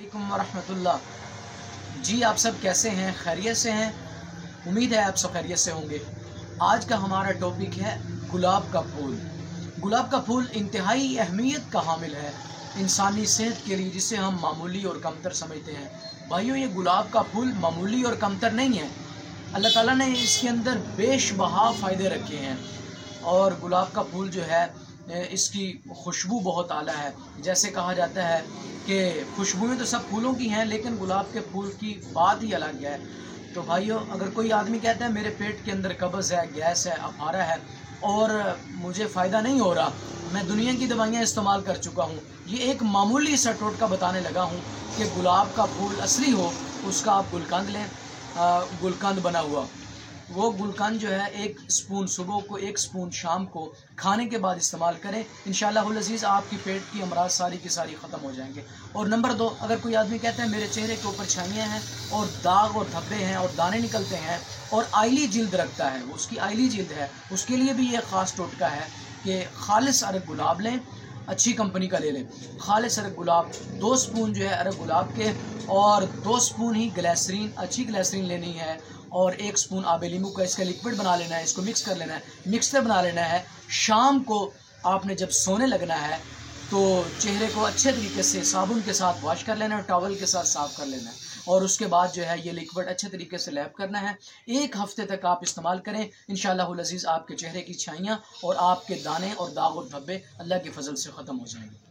अस्सलामुअलैकुम वरहमतुल्लाह। जी आप सब कैसे हैं? खैरियत से हैं? उम्मीद है आप सब खैरियत से होंगे। आज का हमारा टॉपिक है गुलाब का फूल। गुलाब का फूल इंतहाई अहमियत का हामिल है इंसानी सेहत के लिए, जिसे हम मामूली और कमतर समझते हैं। भाइयों, ये गुलाब का फूल मामूली और कमतर नहीं है। अल्लाह ताला ने इसके अंदर बेशबहा फ़ायदे रखे हैं। और गुलाब का फूल जो है इसकी खुशबू बहुत आला है। जैसे कहा जाता है कि खुशबुएँ तो सब फूलों की हैं, लेकिन गुलाब के फूल की बात ही अलग है। तो भाइयों, अगर कोई आदमी कहता है मेरे पेट के अंदर कब्ज़ है, गैस है, अफारा है और मुझे फ़ायदा नहीं हो रहा, मैं दुनिया की दवाइयाँ इस्तेमाल कर चुका हूँ, ये एक मामूली सा टोटका बताने लगा हूँ कि गुलाब का फूल असली हो उसका आप गुलकंद लें। गुलकंद बना हुआ वो गुलकंद जो है 1 स्पून सुबह को, 1 स्पून शाम को खाने के बाद इस्तेमाल करें। इंशाअल्लाहुल अज़ीज़ आपकी पेट की अमराज सारी की सारी ख़त्म हो जाएंगे। और नंबर 2, अगर कोई आदमी कहता है मेरे चेहरे के ऊपर छाइयाँ हैं और दाग और धब्बे हैं और दाने निकलते हैं और आयली जिल्द रखता है, उसकी आयली जिल्द है, उसके लिए भी ये ख़ास टोटका है कि खालिस अरग गुलाब लें, अच्छी कंपनी का ले लें। खालिस अरग गुलाब 2 स्पून जो है अरग गुलाब के, और 2 स्पून ही ग्लिसरीन, अच्छी ग्लिसरीन लेनी है, और 1 स्पून आबे नींबू का इसका लिक्विड बना लेना है। इसको मिक्स कर लेना है, मिक्सर बना लेना है। शाम को आपने जब सोने लगना है तो चेहरे को अच्छे तरीके से साबुन के साथ वॉश कर लेना है, टॉवल के साथ साफ़ कर लेना है, और उसके बाद जो है ये लिक्विड अच्छे तरीके से लैप करना है। 1 हफ्ते तक आप इस्तेमाल करें। इंशाअल्लाहुल अज़ीज़ आपके चेहरे की छाइयाँ और आपके दाने और दाग और धब्बे अल्लाह के फजल से ख़त्म हो जाएंगे।